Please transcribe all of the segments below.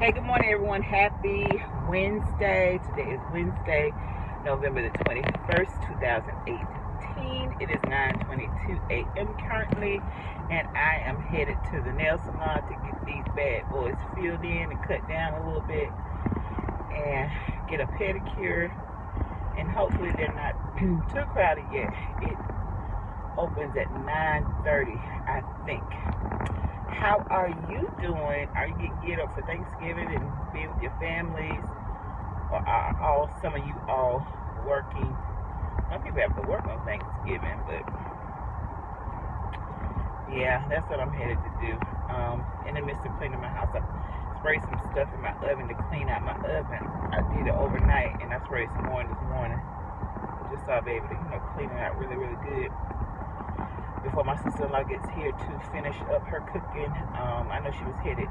Hey, good morning, everyone. Happy Wednesday. Today is Wednesday, November the 21st, 2018. It is 9:22 a.m. currently, and I am headed to the nail salon to get these bad boys filled in and cut down a little bit and get a pedicure. And hopefully they're not too crowded yet. It opens at 9:30, I think. How are you doing? Are you getting geared up for Thanksgiving and be with your families? Or are some of you all working? Some people have to work on Thanksgiving, but yeah, that's what I'm headed to do. In the midst of cleaning my house, I sprayed some stuff in my oven to clean out my oven. I did it overnight, and I sprayed some more this morning, just so I'll be able to, clean it out really, really good before my sister-in-law gets here to finish up her cooking. I know she was headed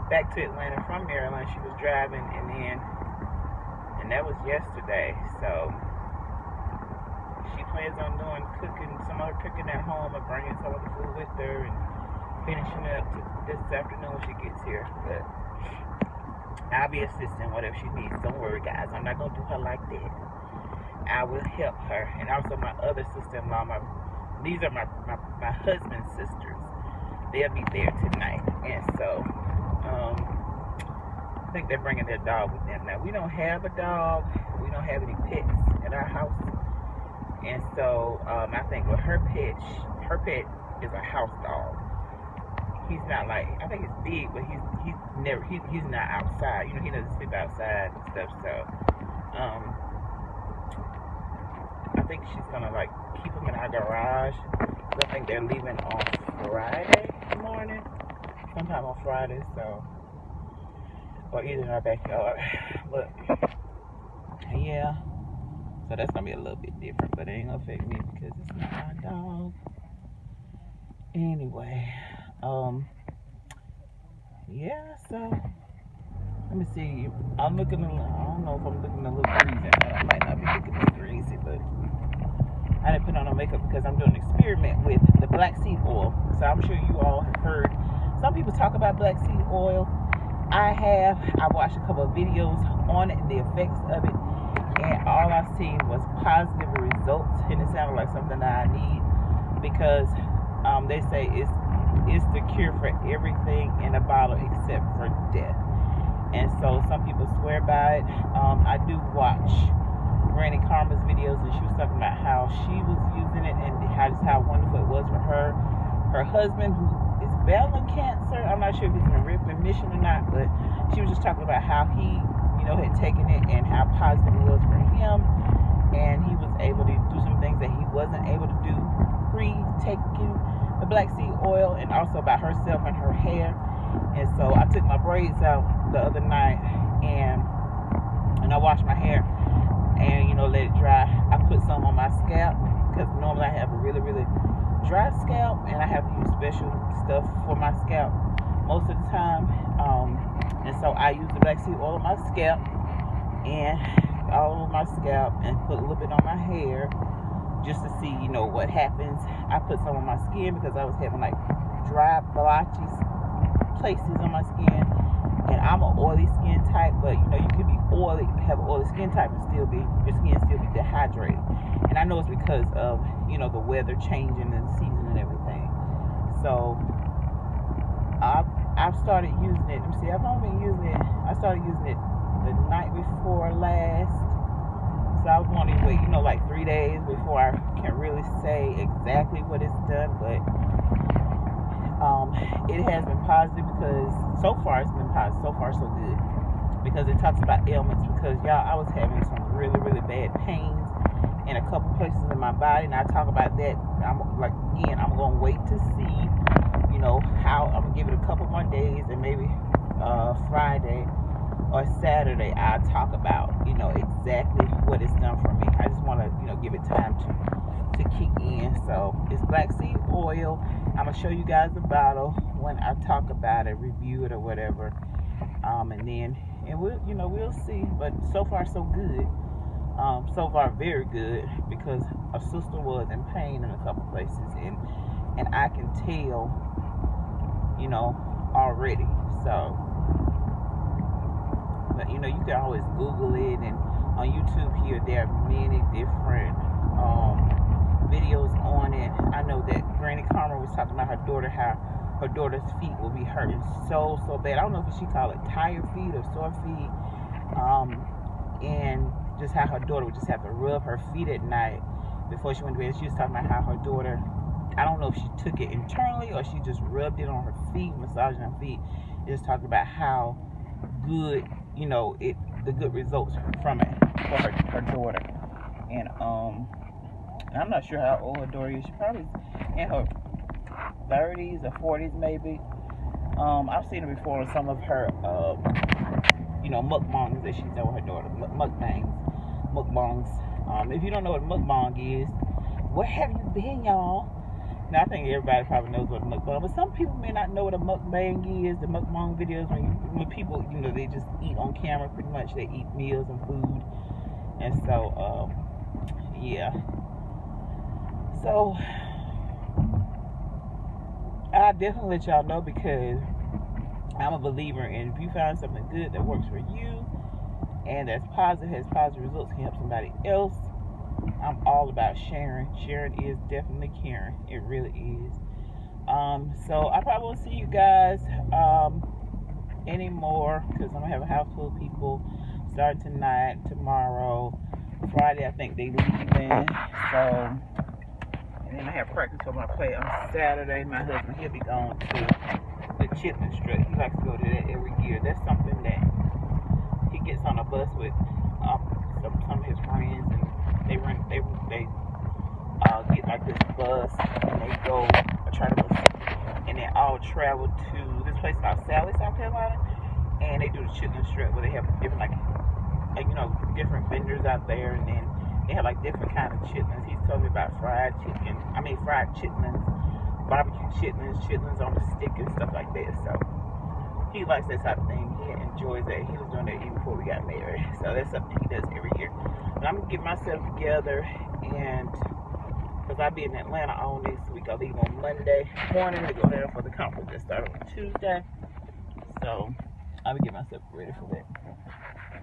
back to Atlanta from Maryland. She was driving, and that was yesterday. So she plans on doing some other cooking at home and bringing some of the food with her and finishing it up this afternoon when she gets here. But I'll be assisting whatever she needs. Don't worry, guys. I'm not going to do her like that. I will help her. And also my other sister-in-law, these are my husband's sisters. They'll be there tonight. And so, I think they're bringing their dog with them. Now, we don't have a dog. We don't have any pets at our house. And so, I think with her pet is a house dog. He's not like, I think it's big, but he's not outside. He doesn't sleep outside and stuff. So, I think she's gonna keep him in our garage. So I think they're leaving on Friday morning, sometime on Friday. So, or either in our backyard. But yeah, so that's gonna be a little bit different, but it ain't gonna affect me because it's not my dog. Anyway, yeah. So let me see. I don't know if I'm looking a little greasy. I might not be looking too greasy, but I didn't put on no makeup because I'm doing an experiment with the black seed oil. So I'm sure you all have heard some people talk about black seed oil. I watched a couple of videos on it, the effects of it, and all I've seen was positive results, and it sounded like something that I need because they say it's the cure for everything in a bottle except for death. And so some people swear by it. I do watch Granny Karma's videos, and she was talking about how she was using it and how wonderful it was for her. Her husband, who is battling cancer, I'm not sure if he's in a remission or not, but she was just talking about how he, had taken it and how positive it was for him, and he was able to do some things that he wasn't able to do pre-taking the black seed oil, and also about herself and her hair. And so I took my braids out the other night, and I washed my hair and let it dry. I put some on my scalp because normally I have a really, really dry scalp, and I have to use special stuff for my scalp most of the time. And so I use the black seed oil on my scalp and all over my scalp, and put a little bit on my hair just to see, what happens. I put some on my skin because I was having dry, blotchy places on my skin. And I'm an oily skin type, but you could be oily, have an oily skin type, and your skin still be dehydrated. And I know it's because of the weather changing and the season and everything. So I've started using it. Let me see, I've only been using it. I started using it the night before last. So I was wanting to wait 3 days before I can really say exactly what it's done, but it has been positive because so far it's been positive. So far so good, because it talks about ailments. Because y'all, I was having some really, really bad pains in a couple places in my body, and I talk about that. I'm gonna wait to see, how I'm gonna give it a couple more days, and maybe Friday or Saturday I'll talk about exactly what it's done for me. I just want to give it time to kick in. So it's black seed oil. I'm gonna show you guys the bottle when I talk about it, review it or whatever, and we'll see. But so far so good. So far very good, because a sister was in pain in a couple places, and I can tell already. So but you know, you can always Google it, and on YouTube here there are many different videos on it. I know that Granny Karma was talking about her daughter, how her daughter's feet will be hurting so bad. I don't know if she called it tired feet or sore feet, and just how her daughter would just have to rub her feet at night before she went to bed. She was talking about how her daughter, I don't know if she took it internally or she just rubbed it on her feet, massaging her feet. Just talking about how good, you know, the good results from it for her daughter. And I'm not sure how old her daughter is. She probably in her 30s or 40s maybe. I've seen her before on some of her you know, mukbangs that she's done with her daughter. Mukbangs. If you don't know what a mukbang is, where have you been, y'all? Now, I think everybody probably knows what a mukbang, but some people may not know what a mukbang is. The mukbang videos, when people, you know, they just eat on camera pretty much. They eat meals and food. And so, yeah. So, I definitely let y'all know, because I'm a believer in, if you find something good that works for you and that's positive, has positive results, can help somebody else, I'm all about sharing. Sharing is definitely caring. It really is. So I probably won't see you guys anymore, because I'm gonna have a house full of people starting tonight, tomorrow, Friday. I think they leaving. So, and then I have practice for my play on Saturday. My husband, he'll be going to the Chitlin Strut. He likes to go to that every year. That's something that he gets on a bus with some of his friends, and they get like this bus, and they go try to go, and they all travel to this place called Sally, South Carolina, and they do the Chitlin Strut, where they have different like you know, different vendors out there, and then they have like different kind of chitlins. He's told me about fried chitlins, barbecue chitlins on the stick and stuff like that. So he likes that type of thing. He enjoys that. He was doing that even before we got married. So that's something he does every year. But I'm gonna get myself together, and because I'll be in Atlanta all next week. I'll leave on Monday morning to go there for the conference that started on Tuesday. So I'll be getting myself ready for that.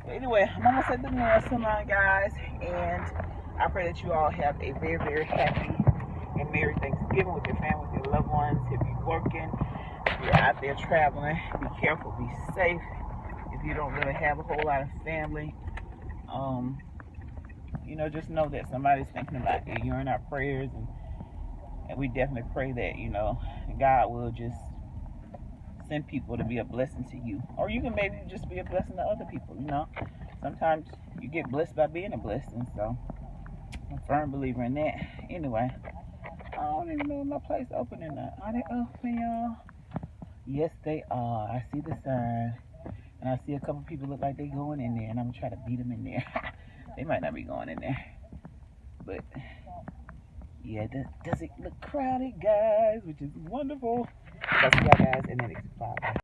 But anyway, I'm almost at the nail salon, guys, and I pray that you all have a very, very happy and Merry Thanksgiving with your family, with your loved ones. If you're working, if you're out there traveling, be careful, be safe. If you don't really have a whole lot of family, you know, just know that somebody's thinking about you. You're in our prayers, and we definitely pray that, you know, God will just send people to be a blessing to you. Or you can maybe just be a blessing to other people, you know. Sometimes you get blessed by being a blessing, so I'm a firm believer in that. Anyway, I don't even know if my place open or not. Are they open, y'all? Yes, they are. I see the sign, and I see a couple people look like they going in there, and I'm gonna try to beat them in there. They might not be going in there, but yeah, does it look crowded, guys? Which is wonderful. I'll see y'all guys in the next 5.